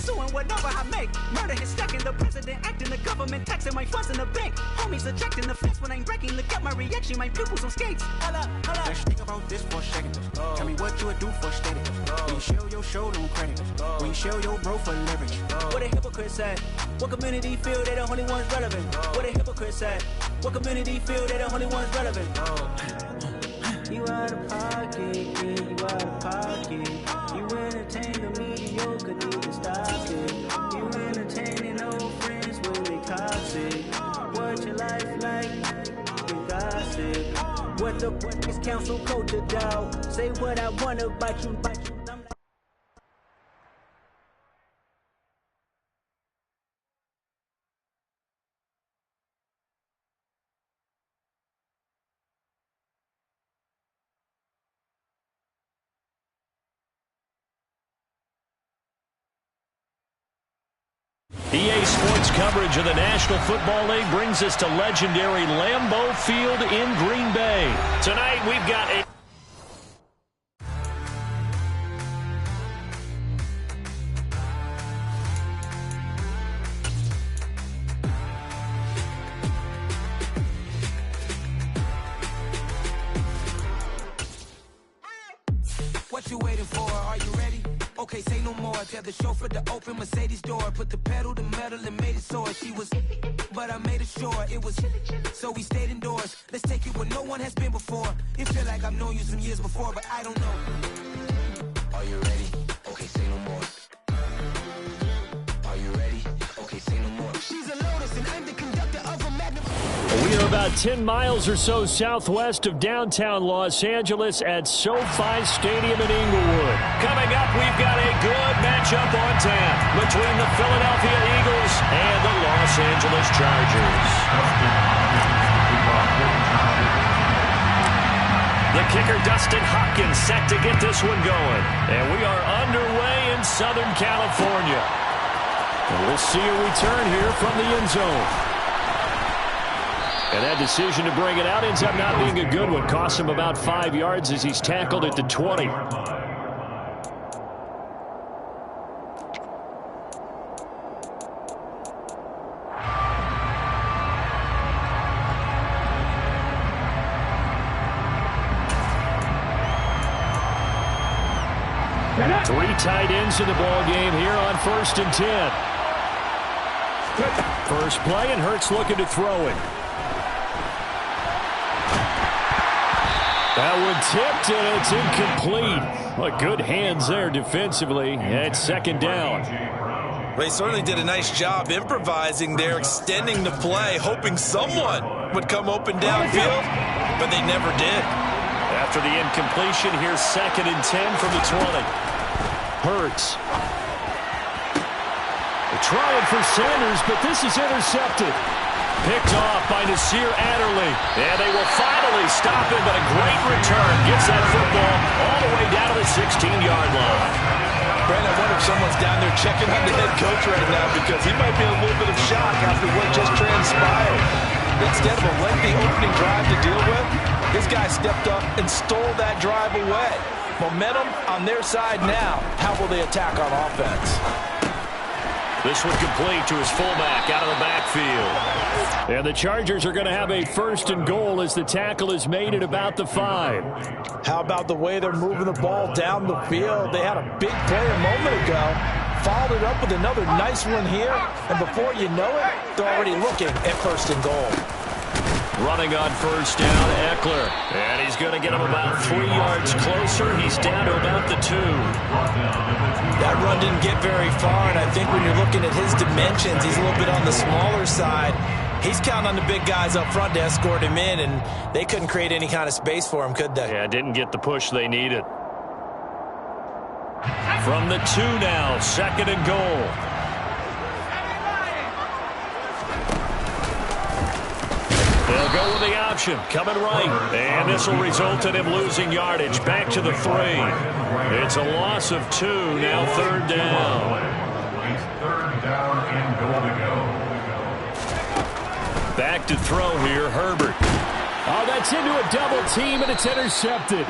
pursuing whatever I make. Murder is stacking, the president acting, the government taxing my funds in the bank. Homies ejecting the fence when I'm breaking. Look at my reaction, my pupils on skates. Hold up. Let's think about this for a second. Tell me what you would do for status. When you show your show, no credit. When you show your bro for leverage. What a hypocrite said. What community feel they the only ones relevant? What a hypocrite said. What community feel they the only ones relevant? You out of pocket, yeah, you out of pocket. You entertain the mediocre, need to stop it. You entertaining old friends when they toxic. What your life like? You gossip. What the is council culture, dog? Say what I want about you. EA Sports coverage of the National Football League brings us to legendary Lambeau Field in Green Bay. Tonight we've got a... What you waiting for? Are you ready? Okay, say no more. Tell the chauffeur to open Mercedes door. Put the pedal to metal and made it soar. She was, but I made it sure it was. So we stayed indoors. Let's take it where no one has been before. It feel like I've known you some years before, but I don't know. Are you ready? Okay, say no more. Are you ready? Okay, say no more. She's a Lotus and I'm the conductor of a Madden. We are about 10 miles or so southwest of downtown Los Angeles at SoFi Stadium in Inglewood. Coming up, we've got a good matchup on tap between the Philadelphia Eagles and the Los Angeles Chargers. The kicker, Dustin Hopkins, set to get this one going. And we are underway in Southern California. And we'll see a return here from the end zone. And that decision to bring it out ends up not being a good one. Costs him about 5 yards as he's tackled at the 20. Three tight ends in the ball game here on 1st and 10. First play, and Hurts looking to throw it. That one tipped, and it's incomplete. Well, good hands there defensively. It's 2nd down. They certainly did a nice job improvising there, extending the play, hoping someone would come open downfield, but they never did. After the incompletion, here's 2nd and 10 from the 20. Hurts. They're trying for Sanders, but this is intercepted. Picked off by Nasir Adderley. And they will finally stop him, but a great return. Gets that football all the way down to the 16-yard line. Brandon, I wonder if someone's down there checking on the head coach right now because he might be in a little bit of shock after what just transpired. Instead of a lengthy opening drive to deal with, this guy stepped up and stole that drive away. Momentum on their side now. How will they attack on offense? This one complete to his fullback out of the backfield. And the Chargers are going to have a 1st and goal as the tackle is made at about the 5. How about the way they're moving the ball down the field? They had a big play a moment ago. Followed it up with another nice one here. And before you know it, they're already looking at 1st and goal. Running on 1st down, Eckler. And he's going to get him about 3 yards closer. He's down to about the 2. That run didn't get very far, and I think when you're looking at his dimensions, he's a little bit on the smaller side. He's counting on the big guys up front to escort him in, and they couldn't create any kind of space for him, could they? Yeah, didn't get the push they needed. From the 2 now, 2nd and goal. They'll go with the option, coming right. And this will result in him losing yardage. Back to the 3. It's a loss of 2, now 3rd down. 3rd down and goal to go. Back to throw here, Herbert. Oh, that's into a double team, and it's intercepted.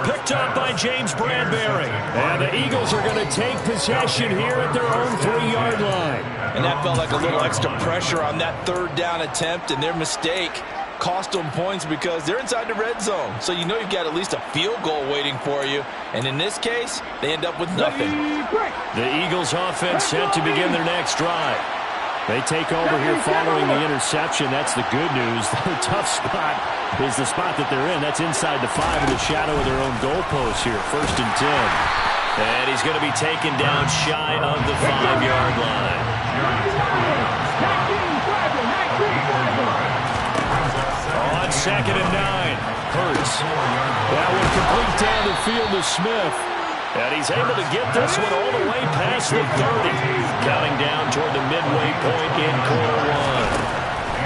Picked up by James Bradbury. And the Eagles are going to take possession here at their own 3-yard line. And that felt like a little extra pressure on that third down attempt, and their mistake cost them points because they're inside the red zone. So you know you've got at least a field goal waiting for you. And in this case, they end up with nothing. The Eagles offense set to begin their next drive. They take over here following the interception. That's the good news. The tough spot is the spot that they're in. That's inside the 5 in the shadow of their own goalpost here. 1st and 10. And he's going to be taken down shy of the 5-yard line. On 2nd and 9. Hurts. That one complete down the field to Smith. And he's able to get this one all the way past the 30. Counting down toward the midway point in quarter 1.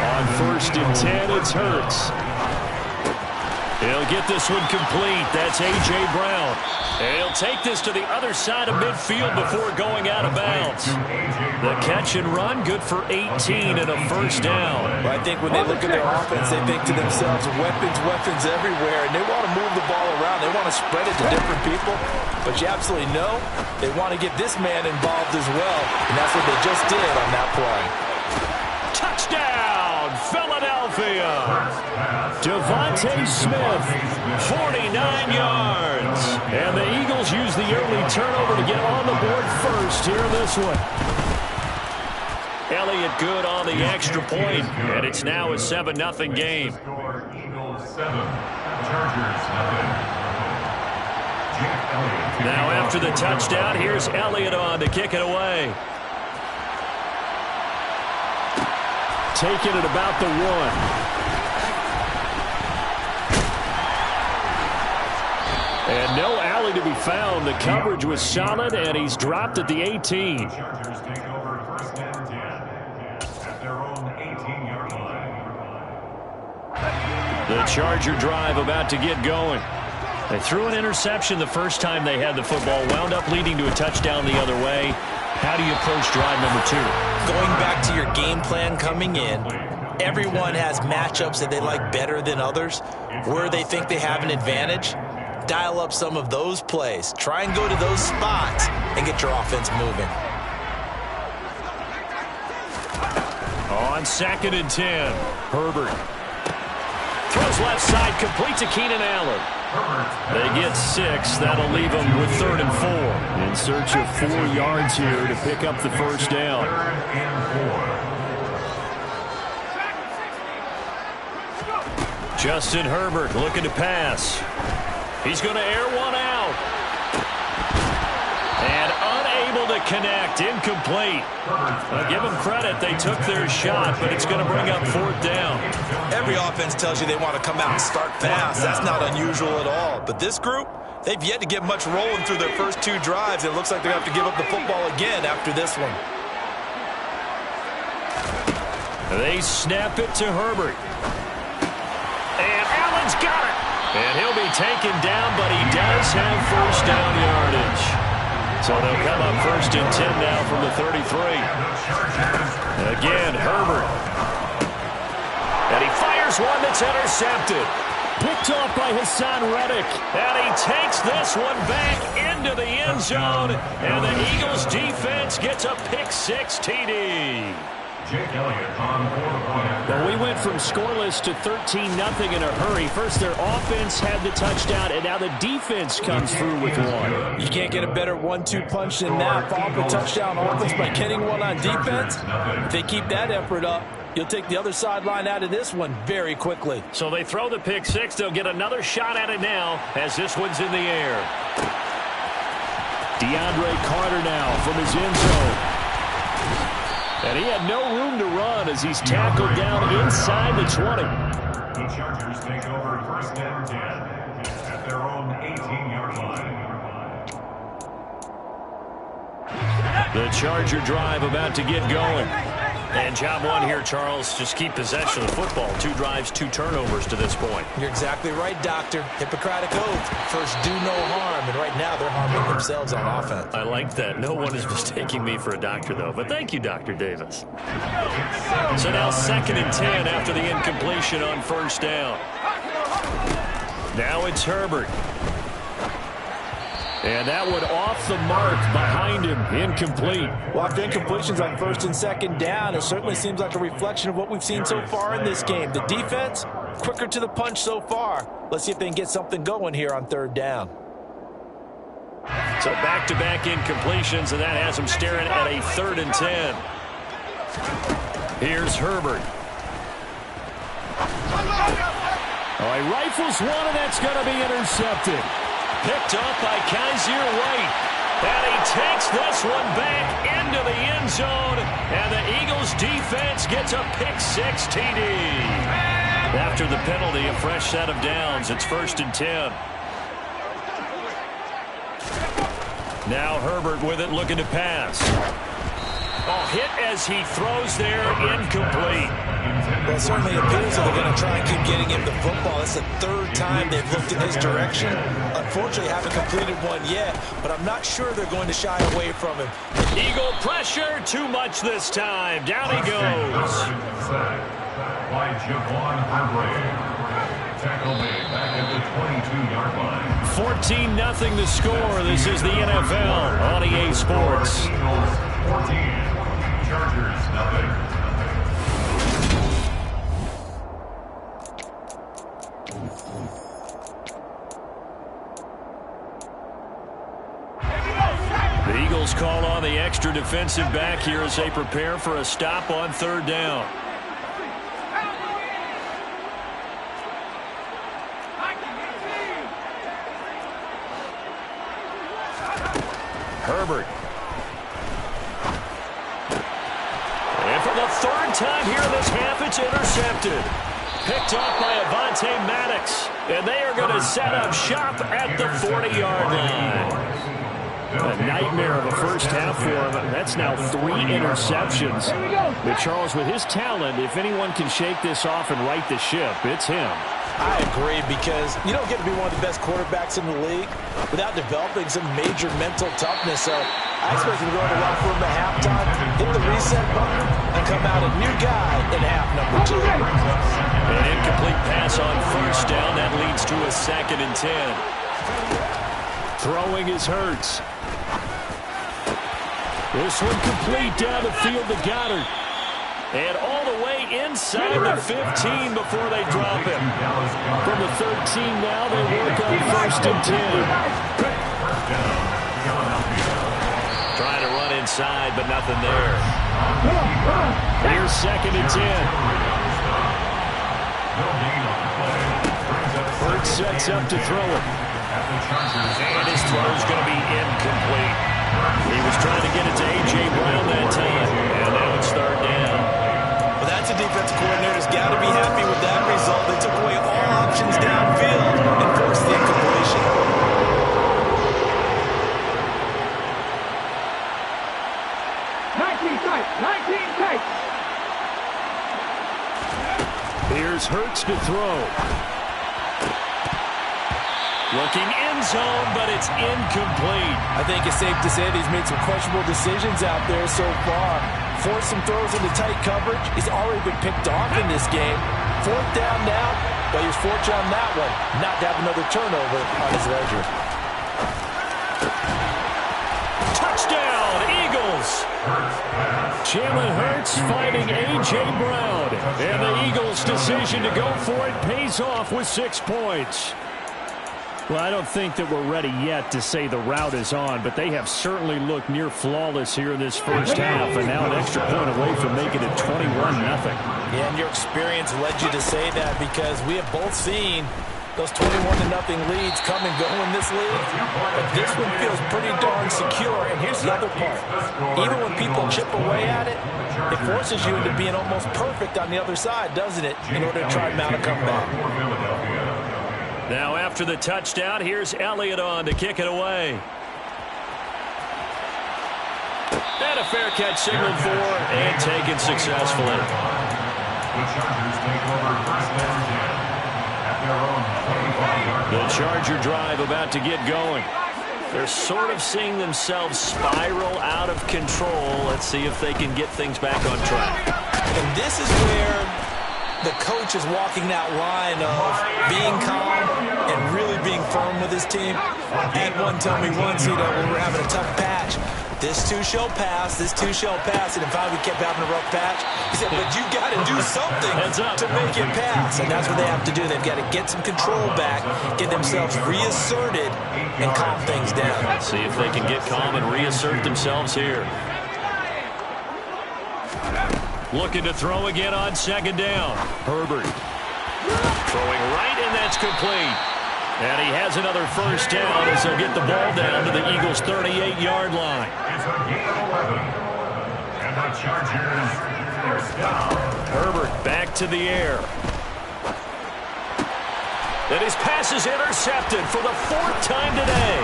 On 1st and 10, it's Hurts. He'll get this one complete. That's A.J. Brown. And he'll take this to the other side of midfield before going out of bounds. The catch and run, good for 18 and a 1st down. Well, I think when they look at their offense, they think to themselves, weapons everywhere, and they want to move the ball around. They want to spread it to different people. But you absolutely know they want to get this man involved as well, and that's what they just did on that play. Touchdown, Philadelphia! Devontae Smith, 49 yards. And the Eagles use the early turnover to get on the board first here in this one. Elliott good on the extra point, and it's now a 7-0 game. Eagles 7, Chargers 0. Now after the touchdown, here's Elliott on to kick it away. Taking it about the 1. And no alley to be found. The coverage was solid, and he's dropped at the 18. Chargers take over 1st and 10 at their own 18-yard line. The Charger drive about to get going. They threw an interception the first time they had the football, wound up leading to a touchdown the other way. How do you approach drive number 2? Going back to your game plan coming in, everyone has matchups that they like better than others. Where they think they have an advantage, dial up some of those plays. Try and go to those spots and get your offense moving. On 2nd and 10, Herbert. Throws left side, complete to Keenan Allen. They get 6. That'll leave them with 3rd and 4. In search of 4 yards here to pick up the 1st down. 3rd and 4. Justin Herbert looking to pass. He's going to air one out. And unable to connect. Incomplete. I'll give them credit. They took their shot, but it's going to bring up 4th down. Every offense tells you they want to come out and start fast. That's not unusual at all. But this group, they've yet to get much rolling through their first 2 drives. It looks like they're going to have to give up the football again after this one. They snap it to Herbert. And Allen's got it. And he'll be taken down, but he does have 1st down yardage. So they'll come up 1st and 10 now from the 33. Again, Herbert. And he fires one that's intercepted. Picked off by Hassan Reddick. And he takes this one back into the end zone. And the Eagles defense gets a pick-6 TD. Jake Elliott on 4 points. Well, we went from scoreless to 13-0 in a hurry. First, their offense had the touchdown, and now the defense comes through with one. You can't get a better 1-2 punch than that. Follow up a touchdown offense by getting one on defense. If they keep that effort up, you'll take the other sideline out of this one very quickly. So they throw the pick-6. They'll get another shot at it now as this one's in the air. DeAndre Carter now from his end zone. And he had no room to run as he's tackled down inside the 20. The Chargers take over 1st and 10 at their own 18-yard line. The Charger drive about to get going. And job one here, Charles, just keep possession of the football. 2 drives, 2 turnovers to this point. You're exactly right, Doctor. Hippocratic oath. First, do no harm. And right now, they're harming themselves on offense. I like that. No one is mistaking me for a doctor, though. But thank you, Dr. Davis. So now 2nd and 10 after the incompletion on 1st down. Now it's Herbert. And that one off the mark behind him, incomplete. Well, after incompletions on first and second down, it certainly seems like a reflection of what we've seen so far in this game. The defense, quicker to the punch so far. Let's see if they can get something going here on third down. So back-to-back incompletions, and that has him staring at a 3rd and 10. Here's Herbert. Oh, he rifles one, and that's going to be intercepted. Picked up by Kaiser White. And he takes this one back into the end zone. And the Eagles defense gets a pick-6 TD. After the penalty, a fresh set of downs. It's 1st and 10. Now Herbert with it, looking to pass. Oh, hit as he throws there, incomplete. Well, it certainly appears that they're going to try and keep getting him the football. It's the 3rd time they've looked in his direction. Unfortunately, haven't completed one yet, but I'm not sure they're going to shy away from him. Eagle pressure, too much this time. Down he goes. By Javon Hargrave. Tackle made back at the 22-yard line. 14-0 the score. This is the NFL on EA Sports. Eagles 14, Chargers 0. The Eagles call on the extra defensive back here as they prepare for a stop on 3rd down. Herbert. And for the 3rd time here in this half, it's intercepted. Picked off by Avonte Maddox. And they are going to set up shop at the 40-yard line. A nightmare of a first half for him. That's now 3 interceptions. But Charles, with his talent, if anyone can shake this off and right the ship, it's him. I agree, because you don't get to be one of the best quarterbacks in the league without developing some major mental toughness. So I expect him to go in the locker room at halftime, hit the reset button, and come out a new guy in half number 2. An incomplete pass on 1st down. That leads to a 2nd and 10. Throwing is Hurts. This one complete down the field to Goddard. And all the way inside the 15 before they drop him. From the 13 now, they work on 1st and 10. Trying to run inside, but nothing there. Here's 2nd and 10. Hurts sets up to throw it. And his throw's going to be incomplete. He was trying to get it to A.J. Brown that time. And now it's 3rd down. Well, that's a defensive coordinator's got to be happy with that result. They took away all options downfield and forced the incompletion. 19 tight. Here's Hurts to throw. Looking end zone, but it's incomplete. I think it's safe to say that he's made some questionable decisions out there so far. Forced some throws into tight coverage. He's already been picked off in this game. 4th down now, but he was fortunate on that one not to have another turnover on his ledger. Touchdown, Eagles! Jalen Hurts fighting A.J. Brown. And the Eagles' decision to go for it pays off with 6 points. Well, I don't think that we're ready yet to say the route is on, but they have certainly looked near flawless here in this first half, and now an extra point away from making it 21-0. Yeah, and your experience led you to say that, because we have both seen those 21-0 leads come and go in this league, but this one feels pretty darn secure. And here's the other part. Even when people chip away at it, it forces you into being almost perfect on the other side, doesn't it, in order to try and mount a comeback. Now after the touchdown, here's Elliott on to kick it away. And a fair catch signaled for and taken successfully. The Chargers take over 1st and 10 at their own 25-yard line. The Charger drive about to get going. They're sort of seeing themselves spiral out of control. Let's see if they can get things back on track. And this is where the coach is walking that line of being calm and really being firm with his team. I had one tell me once, when we're having a tough patch, this too shall pass, this too shall pass. And if we kept having a rough patch, he said, but you got to do something to make it pass. And that's what they have to do. They've got to get some control back, get themselves reasserted, and calm things down. See if they can get calm and reassert themselves here. Looking to throw again on second down. Herbert throwing right, and that's complete. And he has another first down as he'll get the ball down to the Eagles' 38-yard line. It's a gain of 11. And the Chargers first down. Herbert back to the air. And his pass is intercepted for the 4th time today.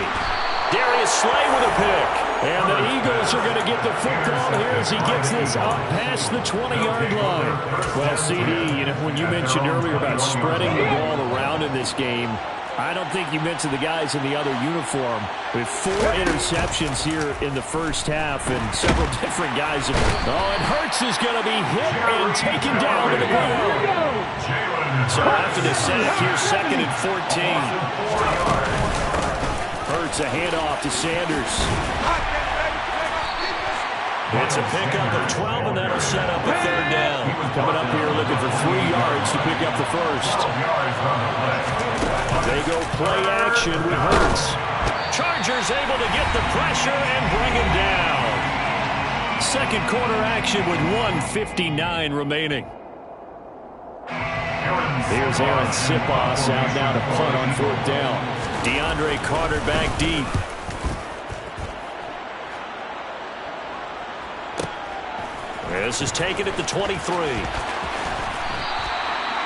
Darius Slay with a pick. And the Eagles are going to get the football here as he gets this up past the 20-yard line. Well, CD, when you mentioned earlier about spreading the ball around in this game, I don't think you mentioned the guys in the other uniform with 4 interceptions here in the first half and several different guys. And Hurts is going to be hit and taken down to the ground. So after the sack, here's 2nd and 14. Hurts a handoff to Sanders. It's a pickup of 12, and that'll set up a 3rd down. Coming up here looking for 3 yards to pick up the first. They go play action with Hurts. Chargers able to get the pressure and bring him down. Second quarter action with 1:59 remaining. Here's Aaron Sipos out now to punt on 4th down. DeAndre Carter back deep. This is taken at the 23.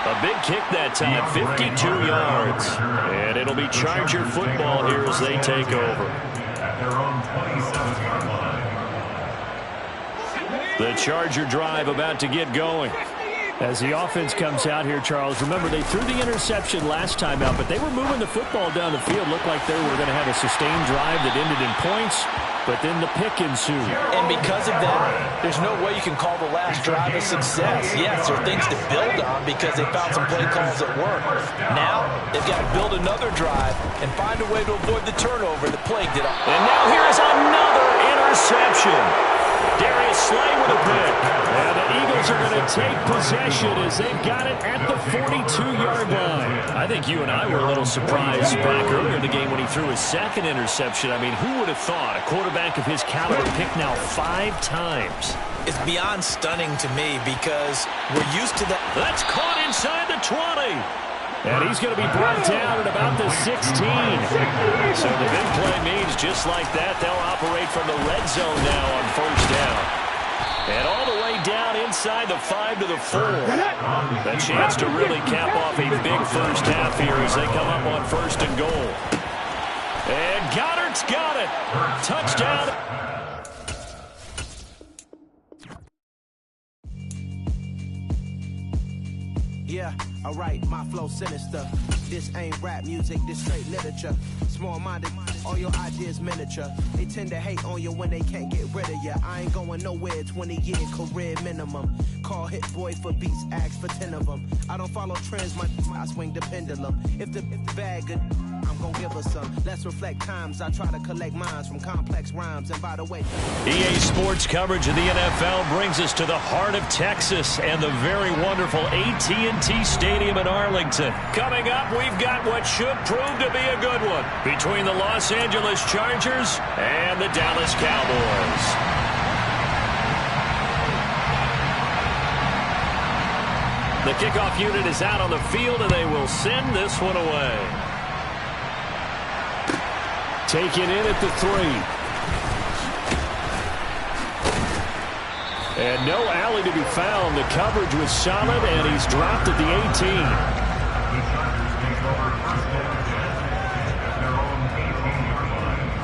A big kick that time, 52 yards. And it'll be Charger football here as they take over. At their own 27-yard line. The Charger drive about to get going. As the offense comes out here, Charles, remember they threw the interception last time out, but they were moving the football down the field. Looked like they were going to have a sustained drive that ended in points, but then the pick ensued. And because of that, there's no way you can call the last drive a success. Yes, there are things to build on because they found some play calls that work. Now, they've got to build another drive and find a way to avoid the turnover that plagued it. And now here is another interception. Darius Slay with a pick. And the Eagles are going to take possession as they've got it at the 42-yard line. I think you and I were a little surprised back earlier in the game when he threw his 2nd interception. I mean, who would have thought a quarterback of his caliber picked now 5 times? It's beyond stunning to me because we're used to that. That's caught inside the 20. And he's going to be brought down at about the 16. So the big play means just like that, they'll operate from the red zone now on 1st down. And all the way down inside the 5 to the 4. A chance to really cap off a big first half here as they come up on 1st and goal. And Goddard's got it. Touchdown. Yeah, alright, my flow sinister. This ain't rap music, this straight literature. Small-minded, all your ideas miniature. They tend to hate on you when they can't get rid of you. I ain't going nowhere, 20-year career minimum. Call Hit Boy for beats, ask for 10 of them. I don't follow trends, I swing the pendulum. If the bag good, I'm gonna give her some. Let's reflect times, I try to collect minds from complex rhymes. And by the way, EA Sports coverage of the NFL brings us to the heart of Texas and the very wonderful AT&T Stadium in Arlington. Coming up, we've got what should prove to be a good one between the Los Angeles Chargers and the Dallas Cowboys. The kickoff unit is out on the field, and they will send this one away. Taken in at the 3. And no alley to be found. The coverage was solid, and he's dropped at the 18. The Chargers take over 1st and 10 at their own 18-yard line.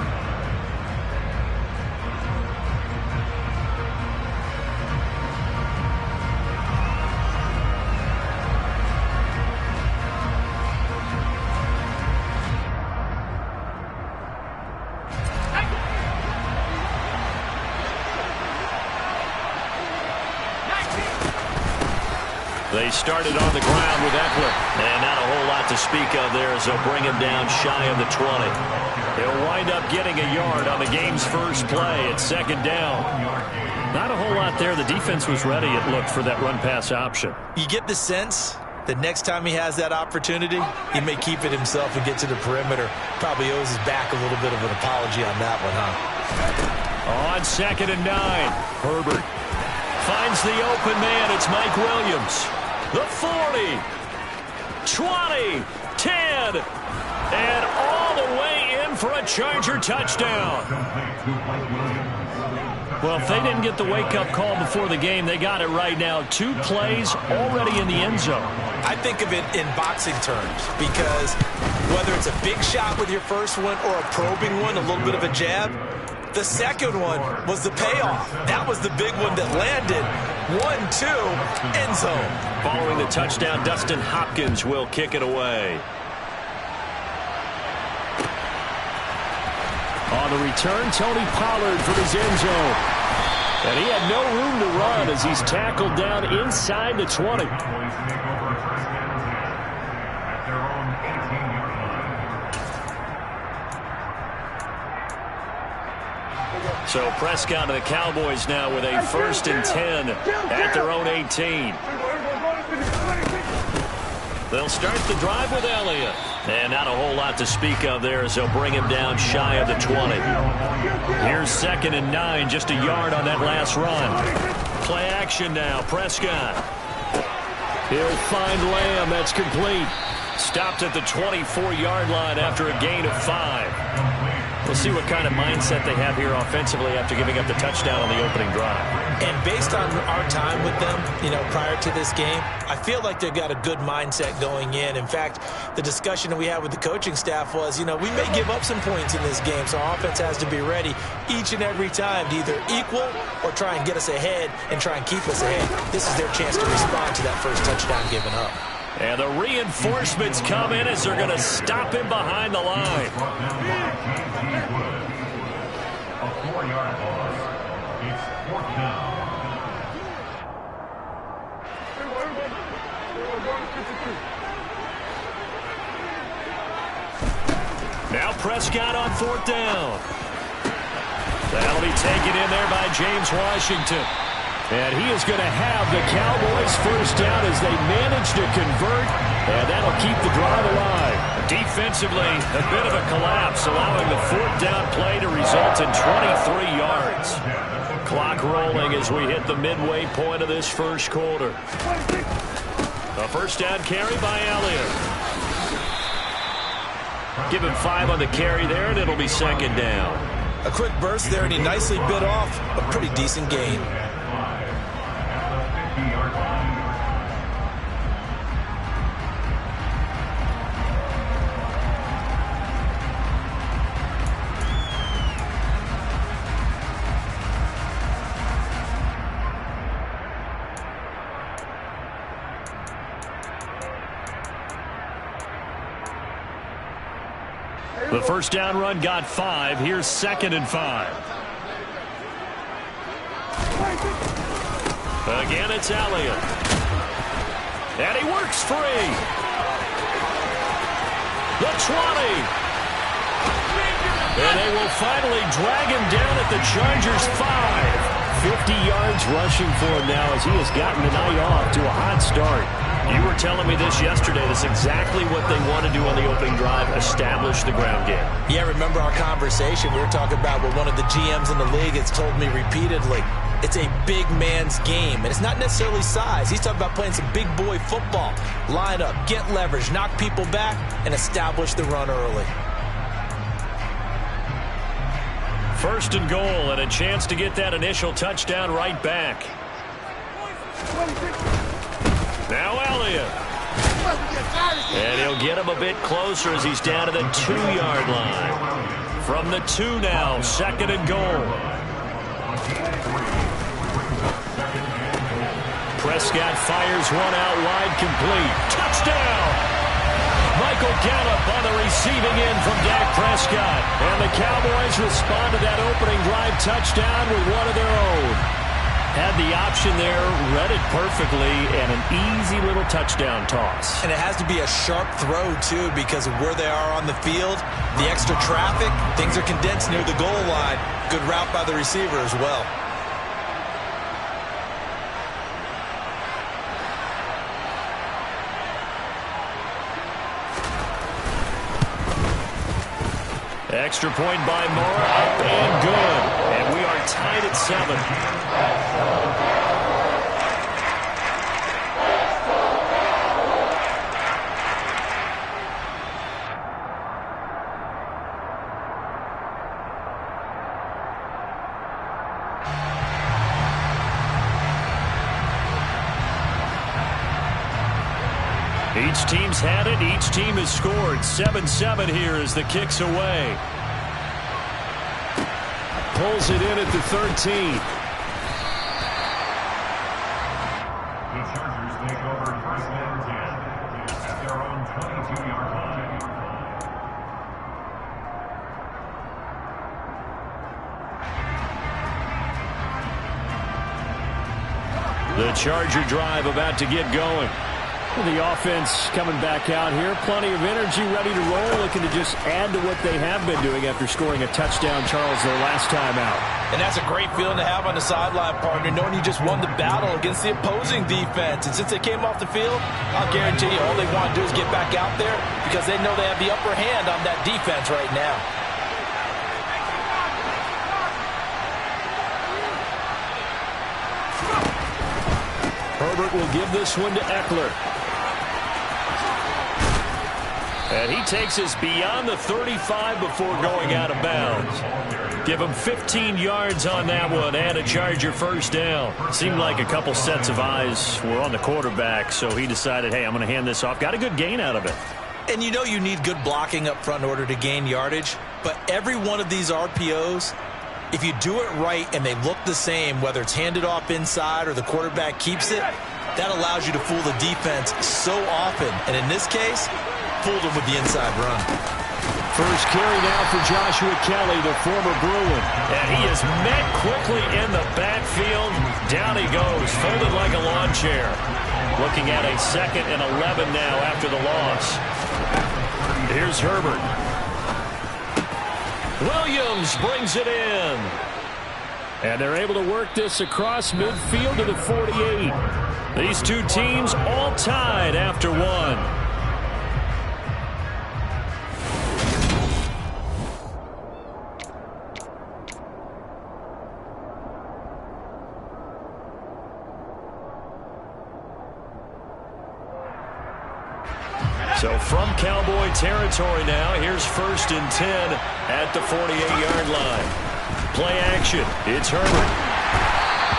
They started on the ground with Eckler. And not a whole lot to speak of there as they'll bring him down shy of the 20. He'll wind up getting a yard on the game's first play at second down. Not a whole lot there. The defense was ready, it looked, for that run-pass option. You get the sense that next time he has that opportunity, he may keep it himself and get to the perimeter. Probably owes his back a little bit of an apology on that one, huh? On 2nd and 9, Herbert finds the open man. It's Mike Williams. The 40, 20, 10, and all the way in for a Charger touchdown. Well, if they didn't get the wake-up call before the game, they got it right now. 2 plays already in the end zone. I think of it in boxing terms because whether it's a big shot with your first one or a probing one, a little bit of a jab, the second one was the payoff. That was the big one that landed. 1-2, end zone. Following the touchdown, Dustin Hopkins will kick it away. On the return, Tony Pollard for his end zone. And he had no room to run as he's tackled down inside the 20. So Prescott and the Cowboys now with a 1st and 10 at their own 18. They'll start the drive with Elliott. And not a whole lot to speak of there as they'll bring him down shy of the 20. Here's 2nd and 9, just a yard on that last run. Play action now, Prescott. He'll find Lamb, that's complete. Stopped at the 24-yard line after a gain of 5. We'll see what kind of mindset they have here offensively after giving up the touchdown on the opening drive. And based on our time with them, prior to this game, I feel like they've got a good mindset going in. In fact, the discussion that we had with the coaching staff was, we may give up some points in this game, so our offense has to be ready each and every time to either equal or try and get us ahead and try and keep us ahead. This is their chance to respond to that first touchdown given up. And the reinforcements come in as they're going to stop him behind the line. A 4-yard loss. It's 4th down. Now Prescott on 4th down. That'll be taken in there by James Washington. And he is going to have the Cowboys first down as they manage to convert, and that'll keep the drive alive. Defensively, a bit of a collapse, allowing the 4th down play to result in 23 yards. Clock rolling as we hit the midway point of this first quarter. A first down carry by Elliott. Give him 5 on the carry there, and it'll be 2nd down. A quick burst there, and he nicely bit off a pretty decent gain. The first down run got 5. Here's 2nd and 5. Again, it's Elliott. And he works free. The 20. And they will finally drag him down at the Chargers' 5. 50 yards rushing for him now as he has gotten the night off to a hot start. You were telling me this yesterday. That's exactly what they want to do on the opening drive, establish the ground game. Yeah, remember our conversation? We were talking about what one of the GMs in the league has told me repeatedly. It's a big man's game, and it's not necessarily size. He's talking about playing some big boy football. Line up, get leverage, knock people back, and establish the run early. 1st and goal, and a chance to get that initial touchdown right back. Now Elliott. And he'll get him a bit closer as he's down to the 2-yard line. From the 2 now, 2nd and goal. Prescott fires one out wide, complete. Touchdown! Michael Gallup on the receiving end from Dak Prescott. And the Cowboys respond to that opening drive touchdown with one of their own. Had the option there, read it perfectly, and an easy little touchdown toss. And it has to be a sharp throw, too, because of where they are on the field, the extra traffic, things are condensed near the goal line. Good route by the receiver as well. Extra point by Mora, up and good. And we are tied at 7. Each team's had it. Each team has scored. 7-7 here as the kick's away. Pulls it in at the 13. The Chargers take over first and 10 at their own 22-yard line. The Charger drive about to get going. The offense coming back out here. Plenty of energy, ready to roll, looking to just add to what they have been doing after scoring a touchdown, Charles, their last time out. And that's a great feeling to have on the sideline, partner, knowing you just won the battle against the opposing defense. And since they came off the field, I'll guarantee you all they want to do is get back out there because they know they have the upper hand on that defense right now. Herbert will give this one to Eckler. And he takes us beyond the 35 before going out of bounds. Give him 15 yards on that one and a Charger first down. Seemed like a couple sets of eyes were on the quarterback, so he decided, hey, I'm going to hand this off. Got a good gain out of it. And you know you need good blocking up front in order to gain yardage, but every one of these RPOs, if you do it right and they look the same, whether it's handed off inside or the quarterback keeps it, that allows you to fool the defense so often. And in this case, fooled them with the inside run. First carry now for Joshua Kelly, the former Bruin. And he is met quickly in the backfield. Down he goes, folded like a lawn chair. Looking at a 2nd and 11 now after the loss. Here's Herbert. Williams brings it in. And they're able to work this across midfield to the 48. These two teams all tied after one. So from Cowboy territory now, here's 1st and 10 at the 48-yard line. Play action. It's Herbert.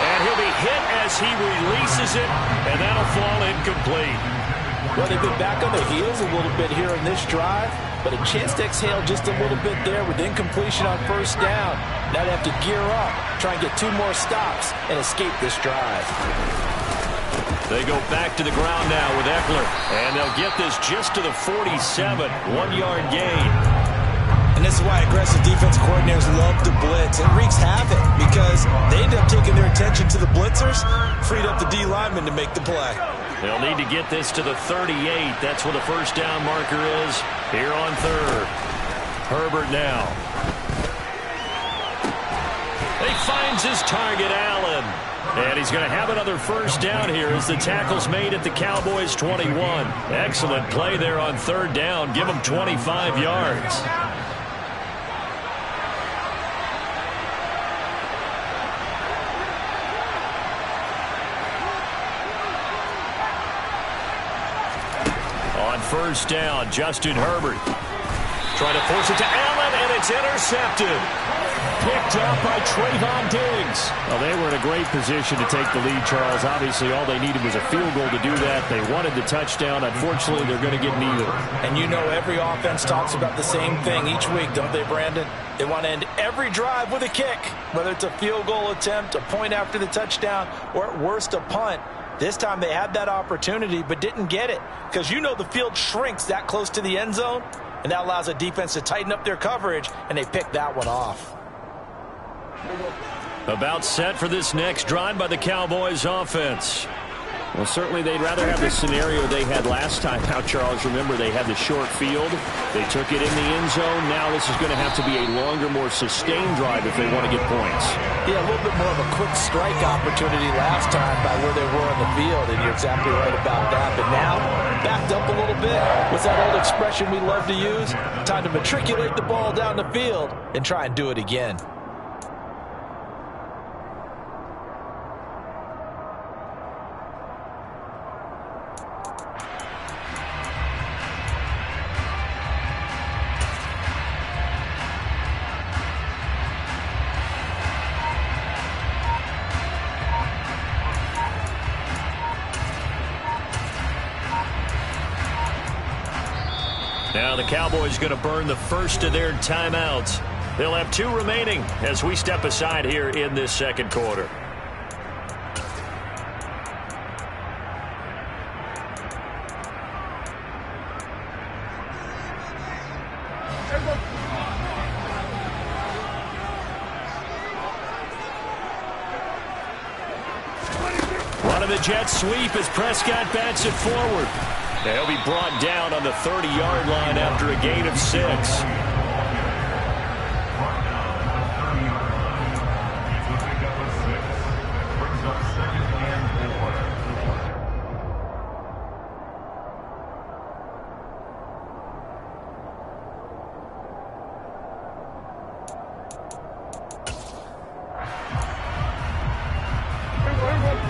And he'll be hit as he releases it, and that'll fall incomplete. Well, they've been back on their heels a little bit here in this drive, but a chance to exhale just a little bit there with incompletion on first down. Now they have to gear up, try and get 2 more stops, and escape this drive. They go back to the ground now with Eckler, and they'll get this just to the 47, 1-yard gain. And this is why aggressive defense coordinators love to blitz. It wreaks havoc because they end up taking their attention to the blitzers, freed up the D lineman to make the play. They'll need to get this to the 38. That's where the first down marker is here on 3rd. Herbert now. He finds his target, Allen. And he's going to have another first down here as the tackle's made at the Cowboys' 21. Excellent play there on 3rd down. Give them 25 yards. On first down, Justin Herbert trying to force it to Allen, and it's intercepted. Picked up by Trayvon Diggs. Well, they were in a great position to take the lead, Charles. Obviously, all they needed was a field goal to do that. They wanted the touchdown. Unfortunately, they're going to get neither. And you know every offense talks about the same thing each week, don't they, Brandon? They want to end every drive with a kick, whether it's a field goal attempt, a point after the touchdown, or at worst, a punt. This time they had that opportunity but didn't get it because you know the field shrinks that close to the end zone, and that allows a defense to tighten up their coverage, and they picked that one off. About set for this next drive by the Cowboys offense. Well, certainly they'd rather have the scenario they had last time out, Charles. Remember, they had the short field. They took it in the end zone. Now this is going to have to be a longer, more sustained drive if they want to get points. Yeah, a little bit more of a quick strike opportunity last time by where they were on the field, and you're exactly right about that. But now, backed up a little bit. What's that old expression we love to use? Time to matriculate the ball down the field and try and do it again. Now the Cowboys going to burn the first of their timeouts. They'll have 2 remaining as we step aside here in this second quarter. Running the jet sweep as Prescott bats it forward. He'll be brought down on the 30-yard line after a gain of 6.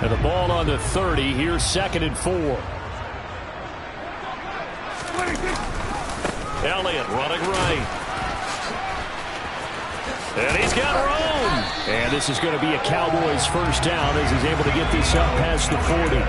And the ball on the 30. Here's 2nd and 4. Elliott running right. And he's got room. And this is going to be a Cowboys first down as he's able to get this up past the 40.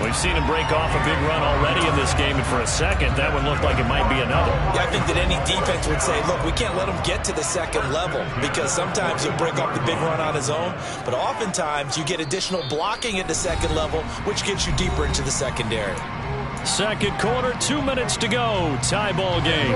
We've seen him break off a big run already in this game, and for a second, that one looked like it might be another. Yeah, I think that any defense would say, look, we can't let him get to the second level, because sometimes he'll break off the big run on his own, but oftentimes you get additional blocking at the second level, which gets you deeper into the secondary. Second quarter, 2 minutes to go. Tie ball game.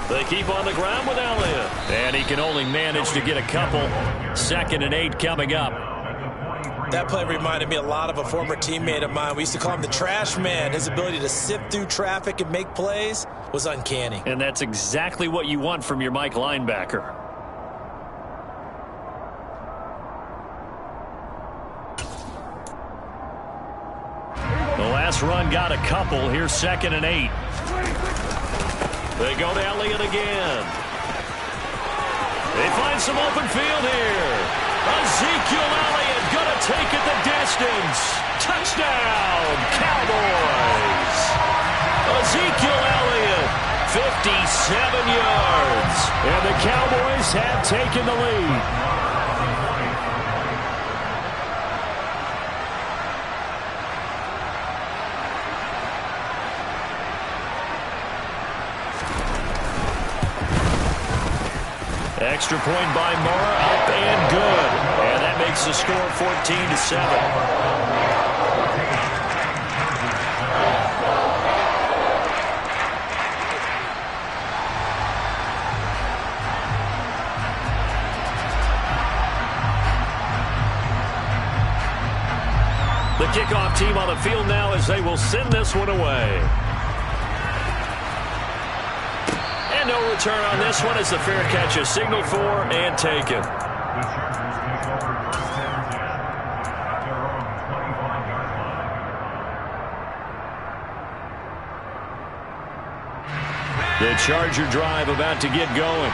They keep on the ground with Elliott. And he can only manage to get a couple. 2nd and 8 coming up. That play reminded me a lot of a former teammate of mine. We used to call him the trash man. His ability to sift through traffic and make plays was uncanny. And that's exactly what you want from your Mike linebacker. The last run got a couple. Here's 2nd and 8. They go to Elliott again. They find some open field here. Ezekiel Elliott going to take it the distance. Touchdown, Cowboys. Ezekiel Elliott, 57 yards. And the Cowboys have taken the lead. Extra point by Mara, up and good. And that makes the score 14-7. The kickoff team on the field now as they will send this one away. No return on this one as the fair catch is signaled for and taken. The Charger drive about to get going.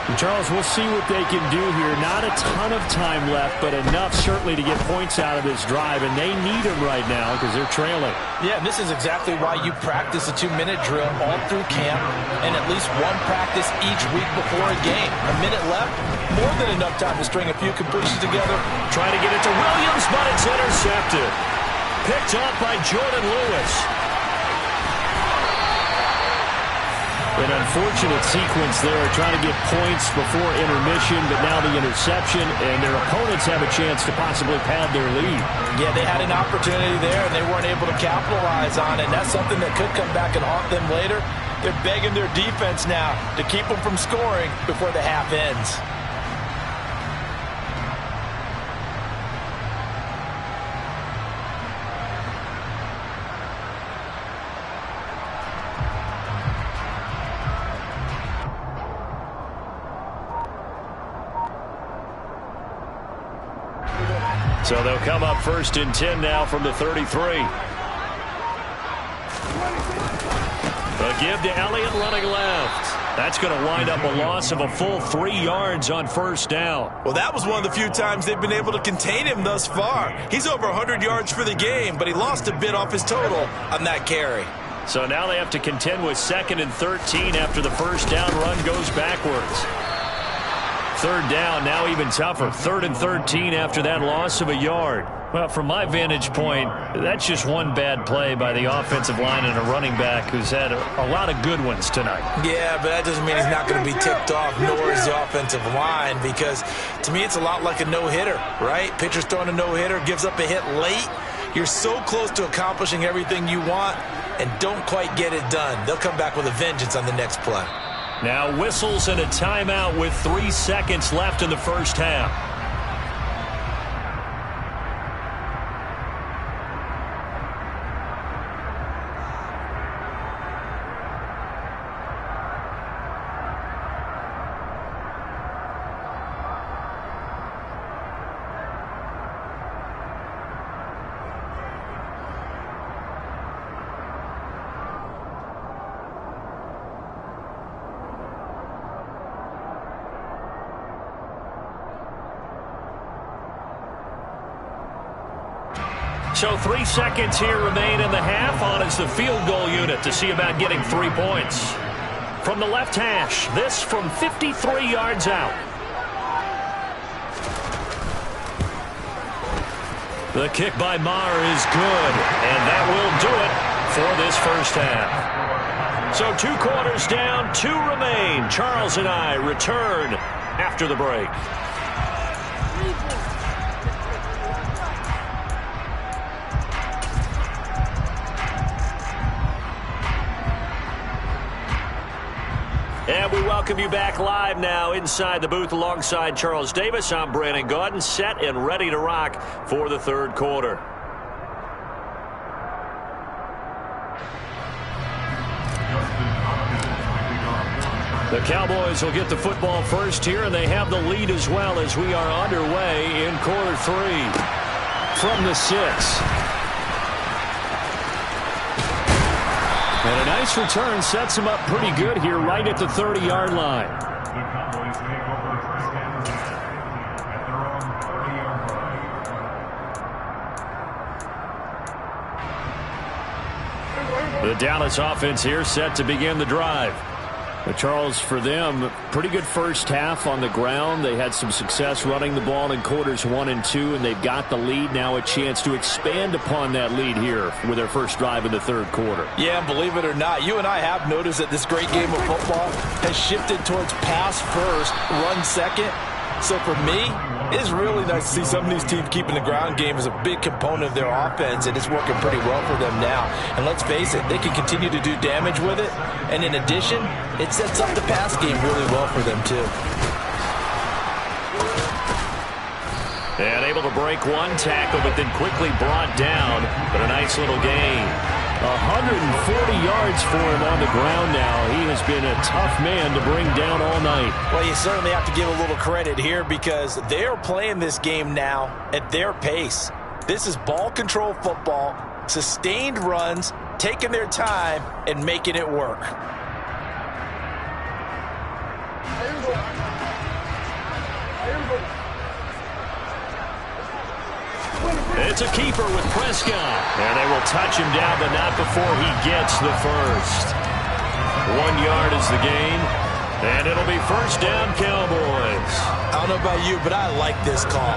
And Charles, we'll see what they can do here. Not a ton of time left, but enough certainly to get points out of this drive, and they need them right now because they're trailing. Yeah, and this is exactly why you practice a 2-minute drill all through camp and at least one practice each week before a game. A minute left, more than enough time to string a few completions together. Trying to get it to Williams, but it's intercepted. Picked off by Jordan Lewis. An unfortunate sequence there, trying to get points before intermission, but now the interception, and their opponents have a chance to possibly pad their lead. Yeah, they had an opportunity there, and they weren't able to capitalize on it. That's something that could come back and haunt them later. They're begging their defense now to keep them from scoring before the half ends. So they'll come up 1st and 10 now from the 33. A give to Elliott running left. That's going to wind up a loss of a full 3 yards on 1st down. Well, that was one of the few times they've been able to contain him thus far. He's over 100 yards for the game, but he lost a bit off his total on that carry. So now they have to contend with 2nd and 13 after the 1st down run goes backwards. 3rd down, now even tougher. 3rd and 13 after that loss of a yard. Well, from my vantage point, that's just one bad play by the offensive line and a running back who's had a lot of good ones tonight. Yeah, but that doesn't mean he's not going to be ticked off, nor is the offensive line, because to me it's a lot like a no-hitter, right? Pitcher's throwing a no-hitter, gives up a hit late. You're so close to accomplishing everything you want and don't quite get it done. They'll come back with a vengeance on the next play. Now whistles and a timeout with 3 seconds left in the 1st half. So 3 seconds here remain in the half. On is the field goal unit to see about getting 3 points. From the left hash, this from 53 yards out. The kick by Maher is good, and that will do it for this 1st half. So 2 quarters down, 2 remain. Charles and I return after the break. And we welcome you back live now inside the booth alongside Charles Davis. I'm Brandon Gaudin, set and ready to rock for the 3rd quarter. The Cowboys will get the football first here, and they have the lead as well as we are underway in quarter 3 from the 6. And a nice return sets him up pretty good here right at the 30-yard line. The Cowboys take over 1st and 10 at their own 30-yard line. The Dallas offense here set to begin the drive. But Charles, for them, pretty good 1st half on the ground. They had some success running the ball in quarters 1 and 2, and they've got the lead. Now a chance to expand upon that lead here with their 1st drive in the 3rd quarter. Yeah, believe it or not, you and I have noticed that this great game of football has shifted towards pass first, run second. So for me, it's really nice to see some of these teams keeping the ground game as a big component of their offense, and it's working pretty well for them now. And let's face it, they can continue to do damage with it. And in addition, it sets up the pass game really well for them too. And able to break 1 tackle, but then quickly brought down. But a nice little gain. 140 yards for him on the ground now. He has been a tough man to bring down all night. Well, you certainly have to give a little credit here because they're playing this game now at their pace. This is ball control football, sustained runs, taking their time, and making it work. It's a keeper with Prescott. And they will touch him down, but not before he gets the first. 1 yard is the gain. And it'll be 1st down, Cowboys. I don't know about you, but I like this call.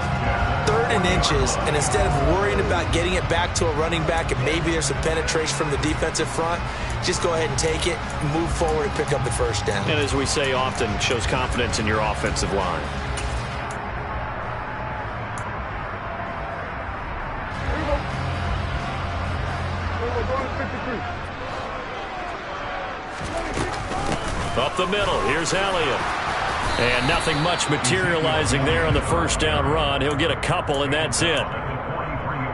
3rd and inches, and instead of worrying about getting it back to a running back and maybe there's some penetration from the defensive front, just go ahead and take it, move forward, and pick up the first down. And as we say often, shows confidence in your offensive line. Up the middle, here's Elliott. And nothing much materializing there on the first down run. He'll get a couple, and that's it.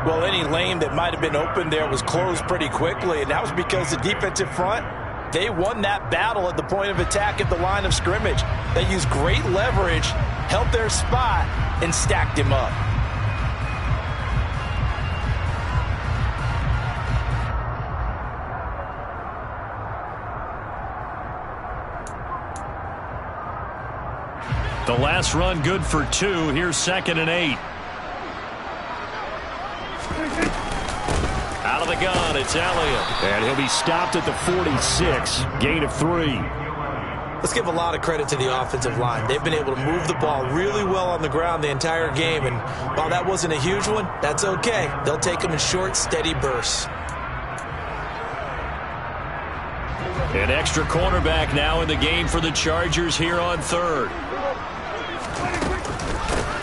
Well, any lane that might have been open there was closed pretty quickly, and that was because the defensive front, they won that battle at the point of attack at the line of scrimmage. They used great leverage, held their spot, and stacked him up. The last run good for 2. Here's 2nd and 8. Out of the gun, it's Elliott. And he'll be stopped at the 46. Gain of 3. Let's give a lot of credit to the offensive line. They've been able to move the ball really well on the ground the entire game. And while that wasn't a huge one, that's okay. They'll take them in short, steady bursts. An extra cornerback now in the game for the Chargers here on 3rd.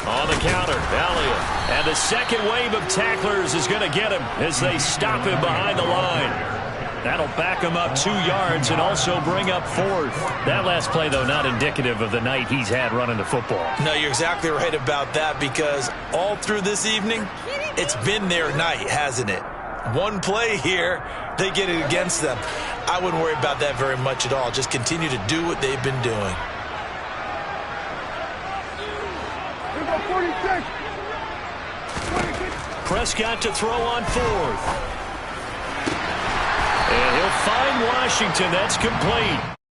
On the counter, Elliott. And the second wave of tacklers is going to get him as they stop him behind the line. That'll back him up 2 yards and also bring up 4th. That last play, though, not indicative of the night he's had running the football. No, you're exactly right about that, because all through this evening, it's been their night, hasn't it? One play here, they get it against them. I wouldn't worry about that very much at all. Just continue to do what they've been doing. Prescott to throw on 4th. And he'll find Washington. That's complete.